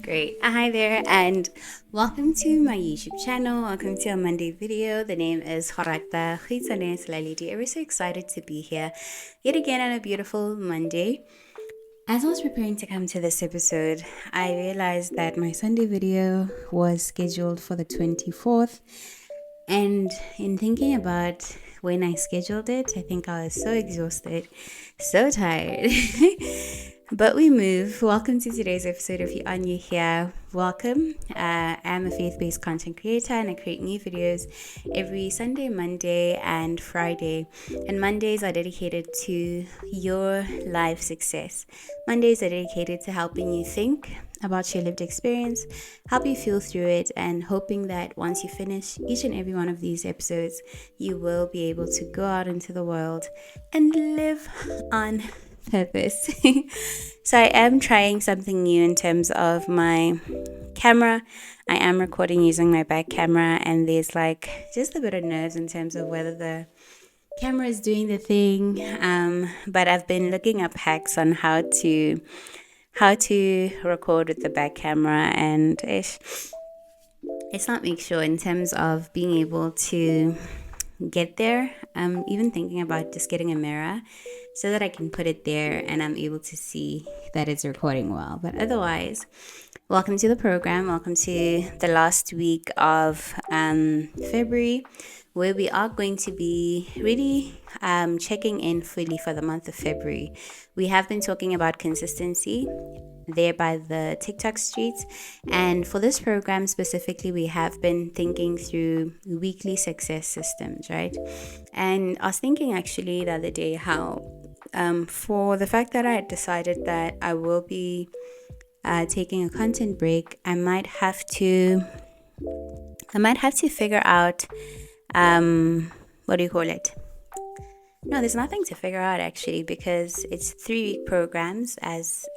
Great. Hi there, and welcome to my YouTube channel. Welcome to a Monday video. The name is Gorata.Selaledi. I'm so excited to be here yet again on a beautiful Monday. As I was preparing to come to this episode, I realized that my Sunday video was scheduled for the 24th. And in thinking about when I scheduled it, I think I was so exhausted, so tired. But we move. Welcome to today's episode. If you are new here, welcome. I'm a faith-based content creator and I create new videos every Sunday, Monday, and Friday. And Mondays are dedicated to your life success. Mondays are dedicated to helping you think about your lived experience, help you feel through it, and hoping that once you finish each and every one of these episodes, you will be able to go out into the world and live on purpose. So I am trying something new in terms of my camera. I am recording using my back camera, and there's just a bit of nerves in terms of whether the camera is doing the thing. But I've been looking up hacks on how to record with the back camera, and it's not make sure in terms of being able to get there. I'm even thinking about just getting a mirror so that I can put it there and I'm able to see that it's recording well. But otherwise, welcome to the program. Welcome to the last week of February, where we are going to be really checking in fully for the month of February. We have been talking about consistency there by the TikTok streets, and for this program specifically, we have been thinking through weekly success systems, right? And I was thinking actually the other day how for the fact that I had decided that I will be taking a content break, I might have to figure out what do you call it? No, there's nothing to figure out actually, because it's 3-week programs as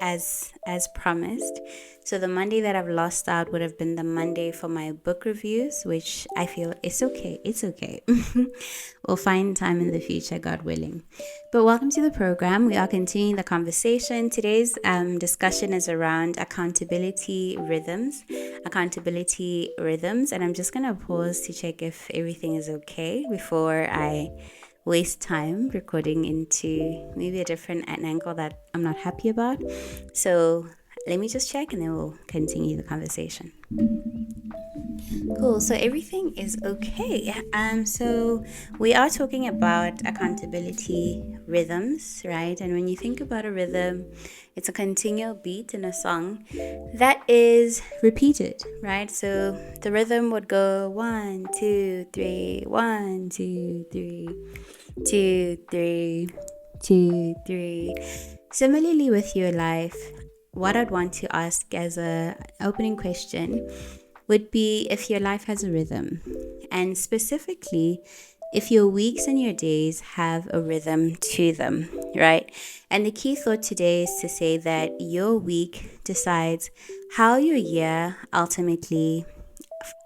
promised. So the Monday that I've lost out would have been the Monday for my book reviews, which I feel it's okay. It's okay. We'll find time in the future, God willing. But welcome to the program. We are continuing the conversation. Today's discussion is around accountability rhythms, and I'm just gonna pause to check if everything is okay before I waste time recording into maybe a different angle that I'm not happy about. So let me just check and then we'll continue the conversation. Cool. So everything is okay. So we are talking about accountability rhythms, right? And when you think about a rhythm, it's a continual beat in a song that is repeated, right? So the rhythm would go 1, 2, 3, 1, 2, 3, 2, 3, 2, 3. Similarly with your life, what I'd want to ask as an opening question would be if your life has a rhythm, and specifically if your weeks and your days have a rhythm to them, right? And the key thought today is to say that your week decides how your year ultimately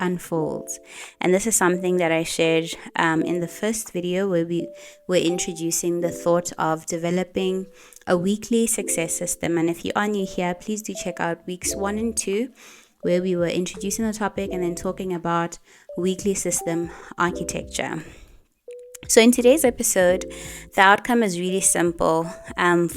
unfolds. And this is something that I shared in the first video, where we were introducing the thought of developing a weekly success system. And if you are new here, please do check out weeks 1 and 2, where we were introducing the topic and then talking about weekly system architecture. So in today's episode, the outcome is really simple,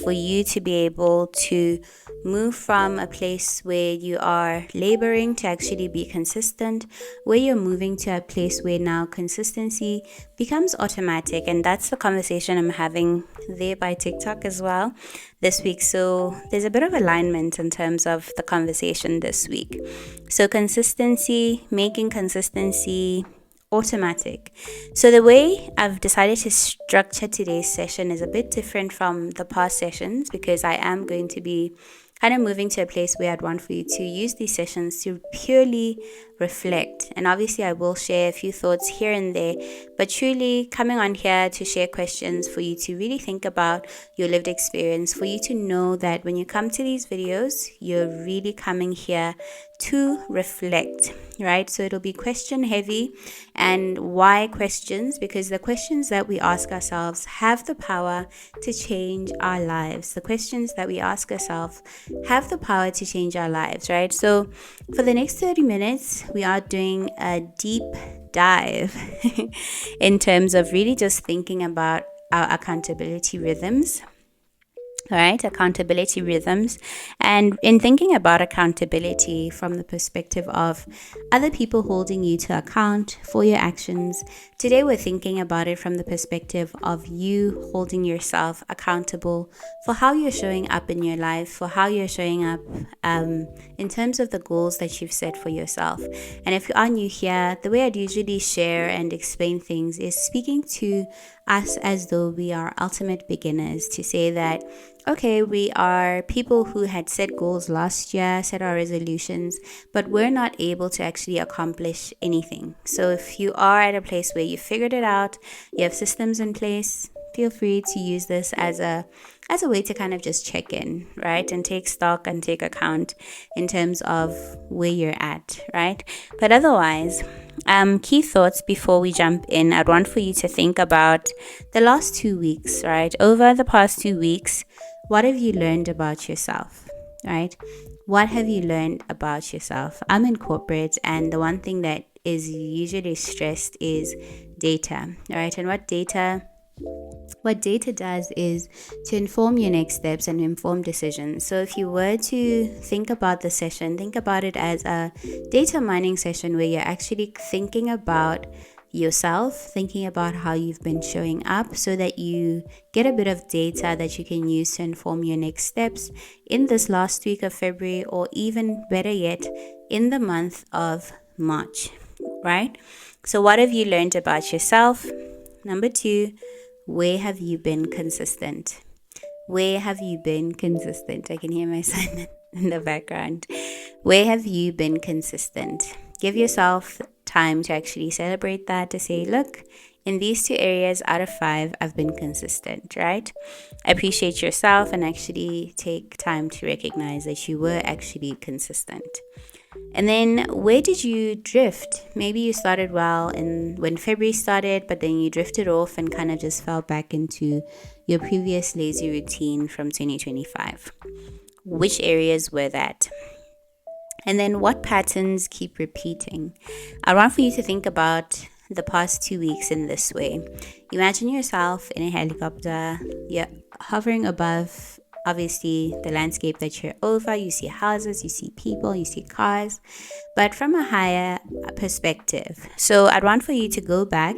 for you to be able to move from a place where you are laboring to actually be consistent, where you're moving to a place where now consistency becomes automatic. And that's the conversation I'm having there by TikTok as well this week. So there's a bit of alignment in terms of the conversation this week. So consistency, making consistency automatic. So the way I've decided to structure today's session is a bit different from the past sessions, because I am going to be kind of moving to a place where I'd want for you to use these sessions to purely reflect. And obviously I will share a few thoughts here and there, but truly coming on here to share questions for you to really think about your lived experience, for you to know that when you come to these videos, you're really coming here to reflect, right? So it'll be question heavy. And why questions? Because the questions that we ask ourselves have the power to change our lives. The questions that we ask ourselves have the power to change our lives, right? So for the next 30 minutes, we are doing a deep dive in terms of really just thinking about our accountability rhythms. All right, accountability rhythms. And in thinking about accountability from the perspective of other people holding you to account for your actions, today we're thinking about it from the perspective of you holding yourself accountable for how you're showing up in your life, for how you're showing up in terms of the goals that you've set for yourself. And if you are new here, the way I'd usually share and explain things is speaking to us as though we are ultimate beginners, to say that okay, we are people who had set goals last year, set our resolutions, but we're not able to actually accomplish anything. So if you are at a place where you figured it out, you have systems in place, feel free to use this as a way to kind of just check in, right? And take stock and take account in terms of where you're at, right? But otherwise, key thoughts before we jump in, I'd want for you to think about the last 2 weeks, right? Over the past 2 weeks, what have you learned about yourself, right? What have you learned about yourself? I'm in corporate, and the one thing that is usually stressed is data, right? And what data does is to inform your next steps and inform decisions. So if you were to think about the session, think about it as a data mining session where you're actually thinking about yourself, thinking about how you've been showing up so that you get a bit of data that you can use to inform your next steps in this last week of February, or even better yet, in the month of March, right? So what have you learned about yourself? Number 2, where have you been consistent? Where have you been consistent? I can hear my son in the background. Where have you been consistent? Give yourself time to actually celebrate that, to say, look, in these 2 areas out of 5, I've been consistent, right? Appreciate yourself and actually take time to recognize that you were actually consistent. And then where did you drift? Maybe you started well when February started, but then you drifted off and kind of just fell back into your previous lazy routine from 2025. Which areas were that? And then what patterns keep repeating? I want for you to think about the past 2 weeks in this way. Imagine yourself in a helicopter. You're hovering above, obviously, the landscape that you're over. You see houses, you see people, you see cars, but from a higher perspective. So I'd want for you to go back,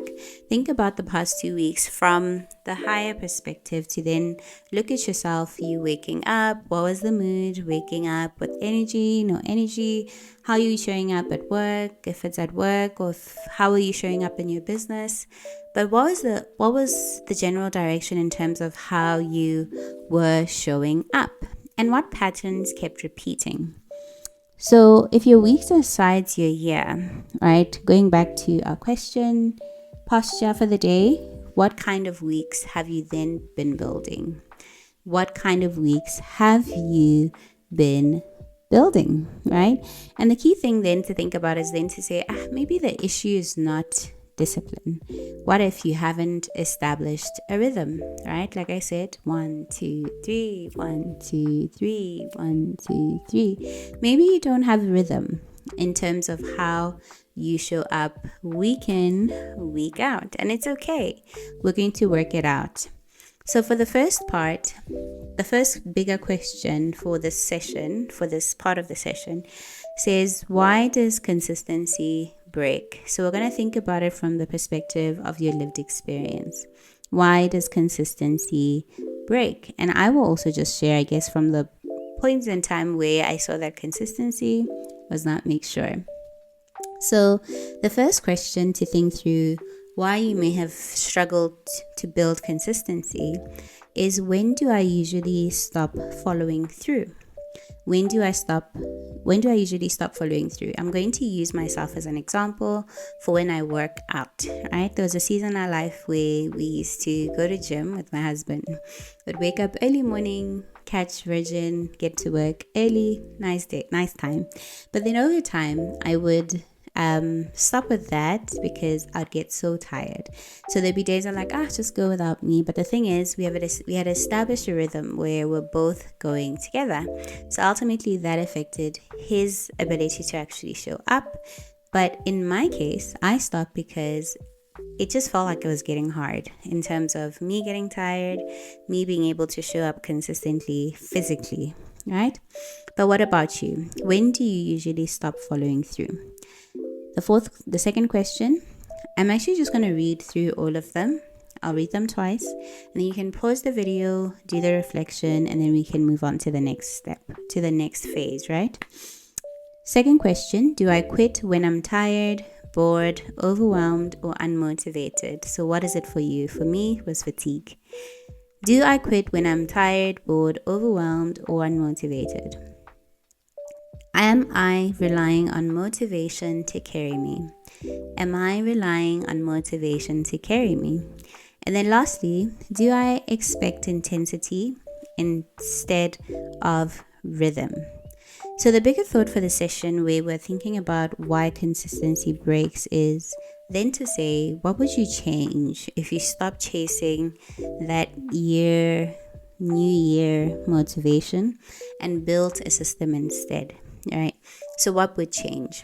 think about the past 2 weeks from the higher perspective, to then look at yourself, you waking up, what was the mood, waking up with energy, no energy, how are you showing up at work, if it's at work, or how are you showing up in your business. But what was the general direction in terms of how you were showing up, and what patterns kept repeating? So if your weeks are sides your year, right? Going back to our question, posture for the day, what kind of weeks have you then been building? What kind of weeks have you been building, right? And the key thing then to think about is then to say, maybe the issue is not discipline. What if you haven't established a rhythm, right? Like I said, 1, 2, 3, 1, 2, 3, 1, 2, 3. Maybe you don't have a rhythm in terms of how you show up week in, week out, and it's okay. We're going to work it out. So for the first part, the first bigger question for this session, for this part of the session, says, why does consistency break? So we're going to think about it from the perspective of your lived experience. Why does consistency break? And I will also just share, I guess, from the points in time where I saw that consistency was not make sure. So the first question to think through why you may have struggled to build consistency is, when do I usually stop following through? When do I when do I usually stop following through? I'm going to use myself as an example for when I work out, right? There was a season in our life where we used to go to gym with my husband. We'd wake up early morning, catch Virgin, get to work early, nice day, nice time. But then over time, I would stop with that because I'd get so tired. So there'd be days I'm like, just go without me. But the thing is, we had established a rhythm where we're both going together. So ultimately, that affected his ability to actually show up. But in my case, I stopped because it just felt like it was getting hard in terms of me getting tired, me being able to show up consistently physically, right? But what about you? When do you usually stop following through? The second question, I'm actually just going to read through all of them. I'll read them twice, and then you can pause the video, do the reflection, and then we can move on to the next step, to the next phase, right? Second question, do I quit when I'm tired, bored, overwhelmed, or unmotivated? So what is it for you? For me, it was fatigue. Do I quit when I'm tired, bored, overwhelmed, or unmotivated? Am I relying on motivation to carry me? Am I relying on motivation to carry me? And then lastly, do I expect intensity instead of rhythm? So the bigger thought for the session where we're thinking about why consistency breaks is then to say, what would you change if you stopped chasing that new year motivation and built a system instead? All right. So what would change?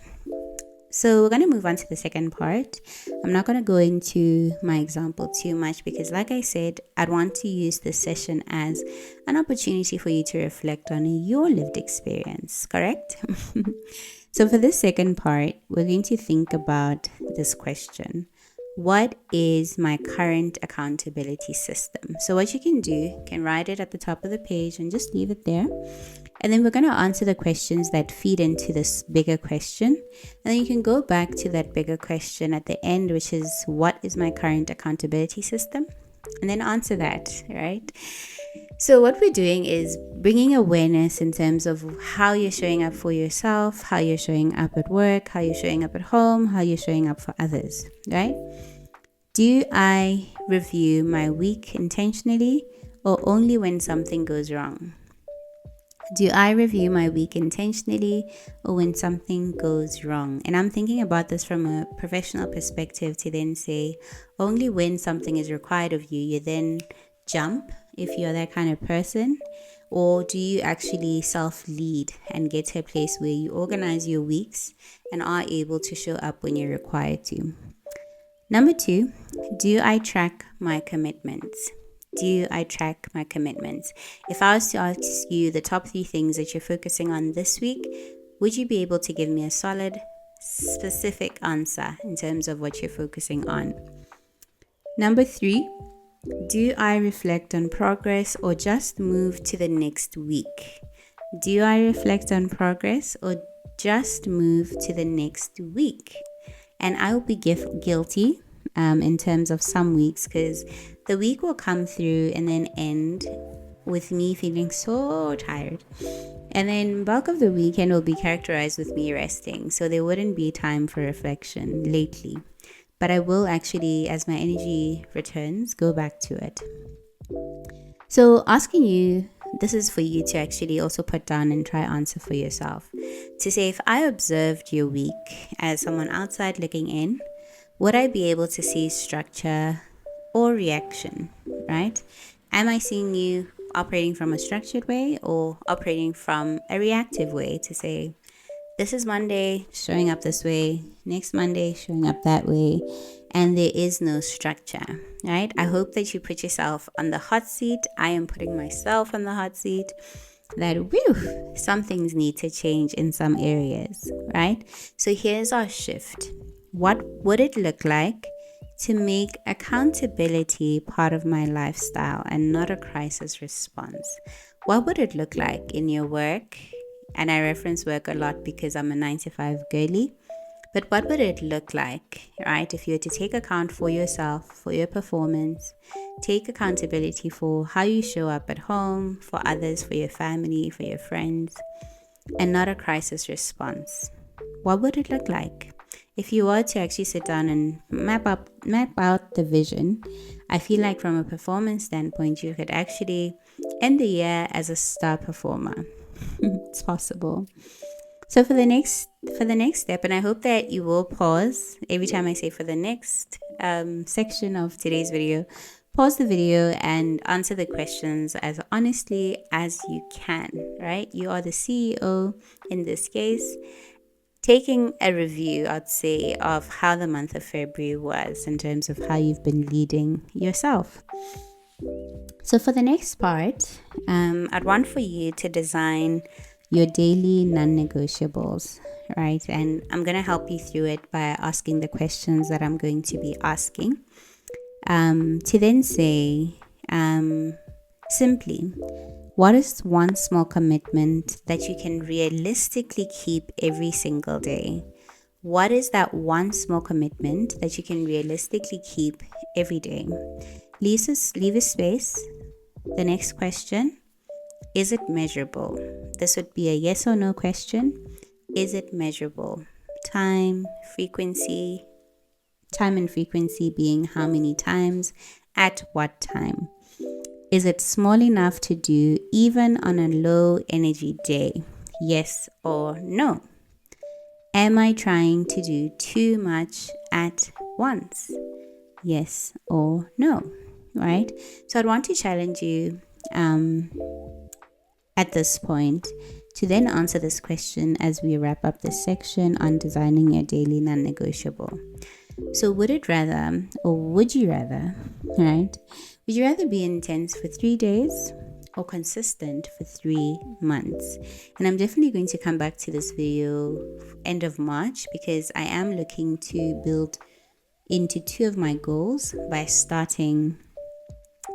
So we're going to move on to the second part. I'm not going to go into my example too much because, like I said, I'd want to use this session as an opportunity for you to reflect on your lived experience, correct? So for this second part, we're going to think about this question. What is my current accountability system? So what you can do, you can write it at the top of the page and just leave it there. And then we're going to answer the questions that feed into this bigger question. And then you can go back to that bigger question at the end, which is, what is my current accountability system? And then answer that, right? So what we're doing is bringing awareness in terms of how you're showing up for yourself, how you're showing up at work, how you're showing up at home, how you're showing up for others, right? Do I review my week intentionally or only when something goes wrong? Do I review my week intentionally or when something goes wrong? And I'm thinking about this from a professional perspective to then say, only when something is required of you, you then jump if you're that kind of person. Or do you actually self-lead and get to a place where you organize your weeks and are able to show up when you're required to? Number 2, do I track my commitments? Do I track my commitments? If I was to ask you the top 3 things that you're focusing on this week, would you be able to give me a solid, specific answer in terms of what you're focusing on? Number 3, do I reflect on progress or just move to the next week? Do I reflect on progress or just move to the next week? And I will be guilty in terms of some weeks, because the week will come through and then end with me feeling so tired. And then bulk of the weekend will be characterized with me resting. So there wouldn't be time for reflection lately. But I will actually, as my energy returns, go back to it. So asking you, this is for you to actually also put down and try answer for yourself. To say, if I observed your week as someone outside looking in, would I be able to see structure or reaction, right? Am I seeing you operating from a structured way or operating from a reactive way to say, this is Monday, showing up this way, next Monday, showing up that way, and there is no structure, right? I hope that you put yourself on the hot seat. I am putting myself on the hot seat. That, some things need to change in some areas, right? So here's our shift. What would it look like to make accountability part of my lifestyle and not a crisis response? What would it look like in your work? And I reference work a lot because I'm a 9-to-5 girly. But what would it look like, right? If you were to take account for yourself, for your performance, take accountability for how you show up at home, for others, for your family, for your friends. and not a crisis response. What would it look like? If you were to actually sit down and map out the vision, I feel like from a performance standpoint, you could actually end the year as a star performer. It's possible. So for the next step, and I hope that you will pause every time I say for the next section of today's video, pause the video and answer the questions as honestly as you can, right? You are the CEO in this case. Taking a review, I'd say, of how the month of February was in terms of how you've been leading yourself. So for the next part, I'd want for you to design your daily non-negotiables, right? And I'm going to help you through it by asking the questions that I'm going to be asking. To then say, simply, what is one small commitment that you can realistically keep every single day? What is that one small commitment that you can realistically keep every day? Leave a space. The next question, is it measurable? This would be a yes or no question. Is it measurable? Time and frequency being how many times, at what time. Is it small enough to do even on a low energy day? Yes or no? Am I trying to do too much at once? Yes or no? Right? So I'd want to challenge you at this point to then answer this question as we wrap up this section on designing your daily non-negotiable. So would you rather, right? Would you rather be intense for 3 days or consistent for 3 months? And I'm definitely going to come back to this video end of March because I am looking to build into 2 of my goals by starting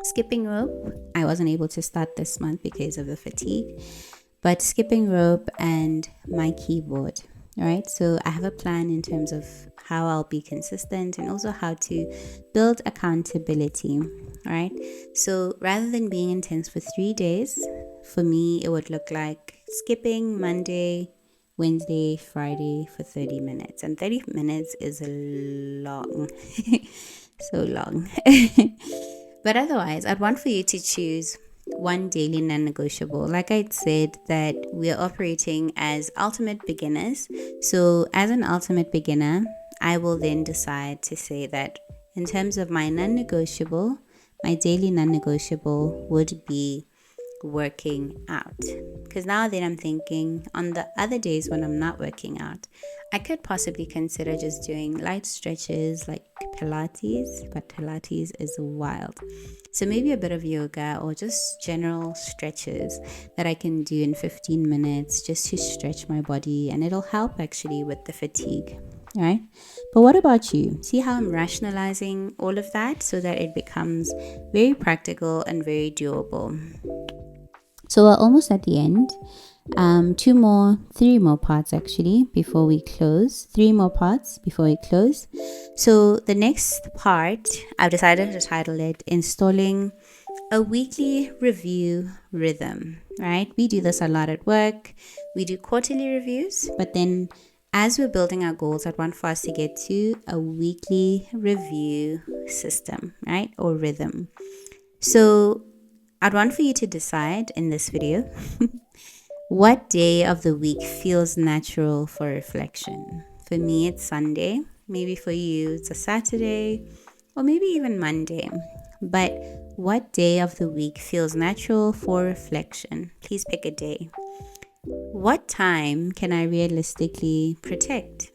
skipping rope. I wasn't able to start this month because of the fatigue, but skipping rope and my keyboard. All right, so I have a plan in terms of how I'll be consistent and also how to build accountability. All right, so rather than being intense for 3 days, for me, it would look like skipping Monday, Wednesday, Friday for 30 minutes. And 30 minutes is long, so long. But otherwise, I'd want for you to choose one daily non-negotiable. Like I said, that we are operating as ultimate beginners. So as an ultimate beginner, I will then decide to say that in terms of my non-negotiable, my daily non-negotiable would be working out. Because now then I'm thinking on the other days when I'm not working out, I could possibly consider just doing light stretches like Pilates, but Pilates is wild. So maybe a bit of yoga or just general stretches that I can do in 15 minutes just to stretch my body, and it'll help actually with the fatigue. All right. But what about you? See how I'm rationalizing all of that so that it becomes very practical and very doable. So we're almost at the end. 3 more parts actually before we close. 3 more parts before we close. So the next part, I've decided to title it Installing a Weekly Review Rhythm, right? We do this a lot at work. We do quarterly reviews, but then as we're building our goals, I'd want for us to get to a weekly review system, right? Or rhythm. So I'd want for you to decide in this video what day of the week feels natural for reflection. For me, it's Sunday. Maybe for you, it's a Saturday or maybe even Monday. But what day of the week feels natural for reflection? Please pick a day. What time can I realistically protect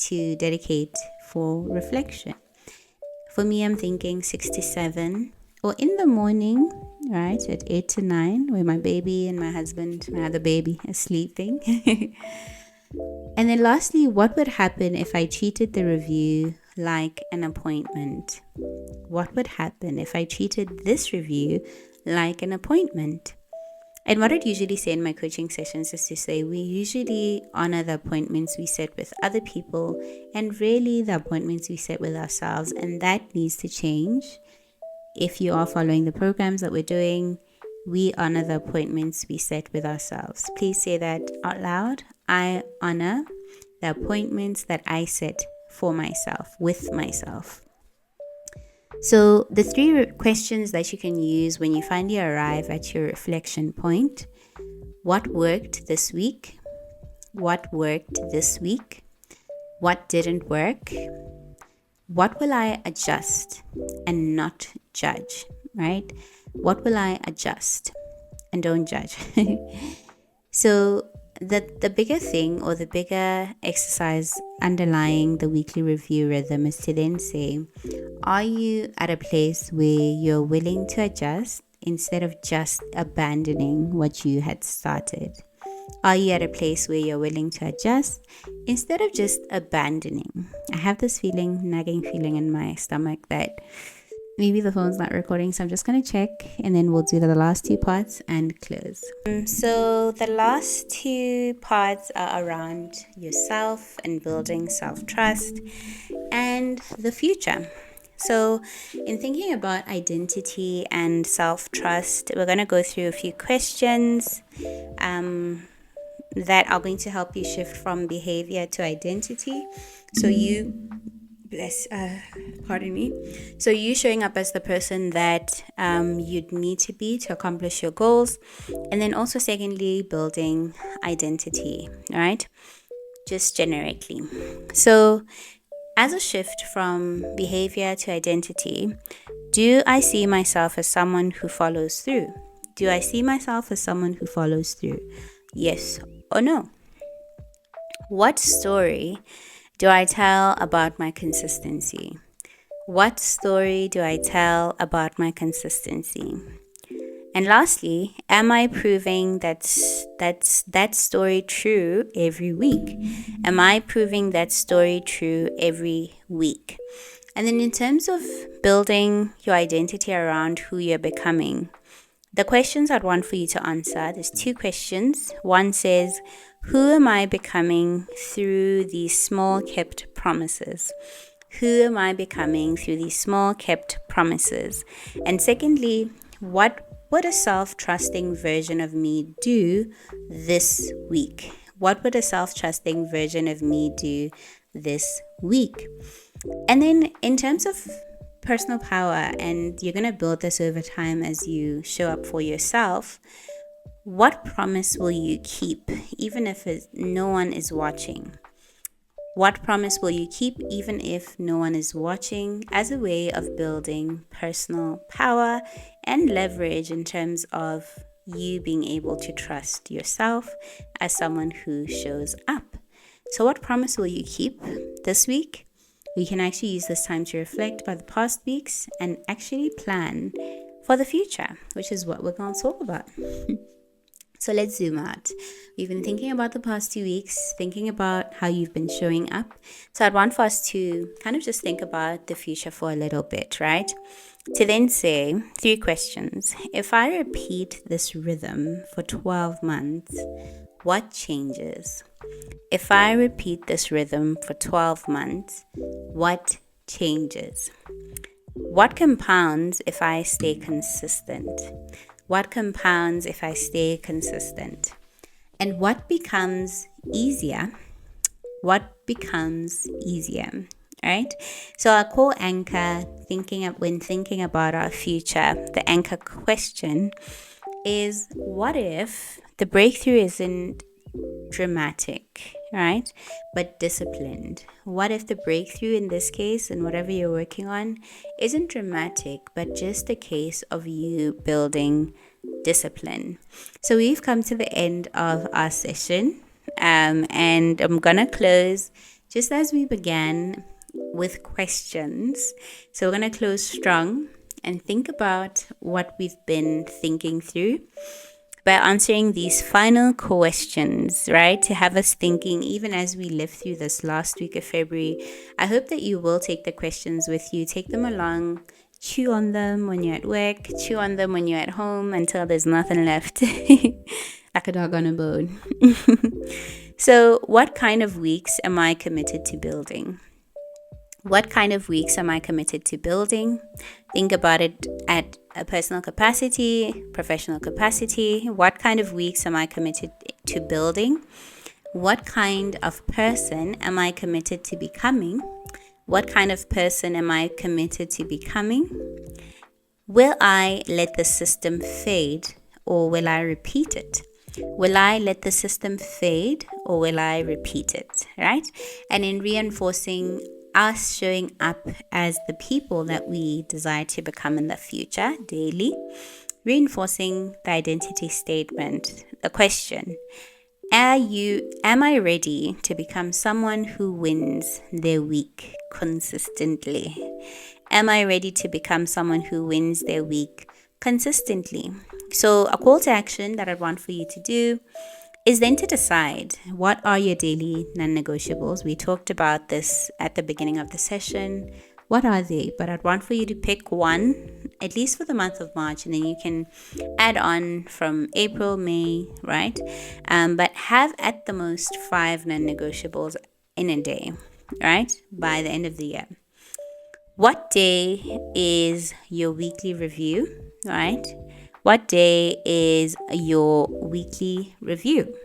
to dedicate for reflection? For me, I'm thinking 6 to 7 or in the morning, right, at 8 to 9, where my baby and my husband, my other baby, is sleeping. And then lastly, what would happen if I treated the review like an appointment? What would happen if I treated this review like an appointment? And what I'd usually say in my coaching sessions is to say we usually honor the appointments we set with other people and really the appointments we set with ourselves. And that needs to change. If you are following the programs that we're doing, we honor the appointments we set with ourselves. Please say that out loud. I honor the appointments that I set for myself, with myself. So the three questions that you can use when you finally arrive at your reflection point: what worked this week? What worked this week? What didn't work? What will I adjust and not judge, right? What will I adjust and don't judge? So the bigger thing, or the bigger exercise underlying the weekly review rhythm, is to then say, are you at a place where you're willing to adjust instead of just abandoning what you had started? Are you at a place where you're willing to adjust instead of just abandoning? I have this nagging feeling in my stomach that maybe the phone's not recording, so I'm just going to check, and then we'll do the last two parts and close. So the last two parts are around yourself and building self-trust and the future. So in thinking about identity and self-trust, we're going to go through a few questions that are going to help you shift from behavior to identity. So So you showing up as the person that you'd need to be to accomplish your goals. And then also secondly, building identity, right? Just generically. So as a shift from behavior to identity, do I see myself as someone who follows through? Do I see myself as someone who follows through? Yes or no? What story do I tell about my consistency? What story do I tell about my consistency? And lastly, am I proving that story true every week? Am I proving that story true every week? And then in terms of building your identity around who you're becoming, the questions I'd want for you to answer, there's two questions. One says, who am I becoming through these small kept promises? Who am I becoming through these small kept promises? And secondly, what would a self-trusting version of me do this week? What would a self-trusting version of me do this week? And then in terms of personal power, and you're going to build this over time as you show up for yourself, what promise will you keep even if no one is watching? What promise will you keep even if no one is watching, as a way of building personal power and leverage in terms of you being able to trust yourself as someone who shows up? So what promise will you keep this week? We can actually use this time to reflect about the past weeks and actually plan for the future, which is what we're going to talk about. So let's zoom out. We've been thinking about the past 2 weeks, thinking about how you've been showing up. So I'd want for us to kind of just think about the future for a little bit, right? To then say 3 questions. If I repeat this rhythm for 12 months, what changes? If I repeat this rhythm for 12 months, what changes? What compounds if I stay consistent? What compounds if I stay consistent? And what becomes easier? What becomes easier? Right? So our core anchor, when thinking about our future, the anchor question is, what if the breakthrough isn't dramatic, right, but disciplined? What if the breakthrough in this case, and whatever you're working on, isn't dramatic, but just a case of you building discipline? So we've come to the end of our session, and I'm gonna close just as we began, with questions. So we're gonna close strong and think about what we've been thinking through by answering these final questions, right? To have us thinking even as we live through this last week of February. I hope that you will take the questions with you, take them along, chew on them when you're at work, chew on them when you're at home until there's nothing left, like a dog on a bone. So what kind of weeks am I committed to building? What kind of weeks am I committed to building? Think about it at a personal capacity, professional capacity. What kind of weeks am I committed to building? What kind of person am I committed to becoming? What kind of person am I committed to becoming? Will I let the system fade or will I repeat it? Will I let the system fade or will I repeat it? Right? And in reinforcing us showing up as the people that we desire to become in the future daily, reinforcing the identity statement, the question, am I ready to become someone who wins their week consistently? Am I ready to become someone who wins their week consistently? So a call to action that I'd want for you to do is then to decide what are your daily non-negotiables. We talked about this at the beginning of the session. What are they? But I'd want for you to pick one, at least for the month of March, and then you can add on from April, May, right? But have at the most 5 non-negotiables in a day, right? By the end of the year. What day is your weekly review, right? What day is your weekly review?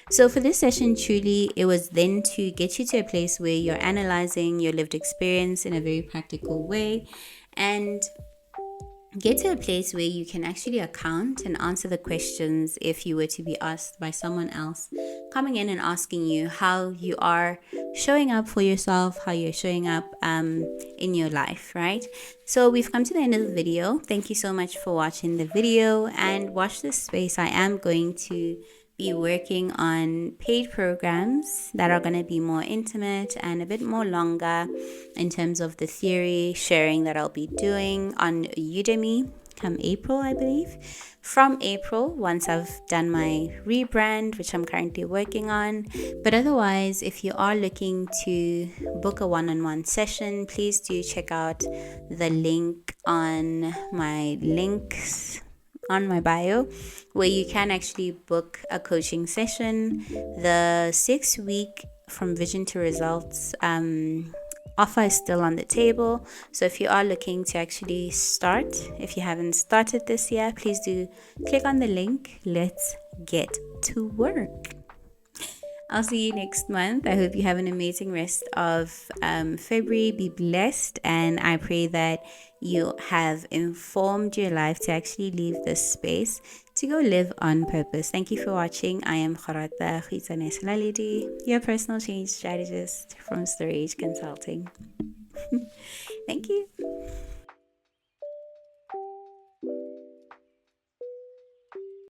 So for this session, truly, it was then to get you to a place where you're analyzing your lived experience in a very practical way and get to a place where you can actually account and answer the questions if you were to be asked by someone else coming in and asking you how you are showing up for yourself, how you're showing up in your life, right? So we've come to the end of the video. Thank you so much for watching the video, and watch this space. I am going to be working on paid programs that are going to be more intimate and a bit more longer in terms of the theory sharing that I'll be doing on Udemy come April, I believe. From April, once I've done my rebrand, which I'm currently working on. But otherwise, if you are looking to book a one-on-one session, please do check out the link on my links on my bio, where you can actually book a coaching session. The 6-week from vision to results offer is still on the table. So if you are looking to actually start, if you haven't started this yet, please do click on the link. Let's get to work. I'll see you next month. I hope you have an amazing rest of February. Be blessed, and I pray that you have informed your life to actually leave this space to go live on purpose. Thank you for watching. I am Gorata.Selaledi, your personal change strategist from Storage Consulting. Thank you.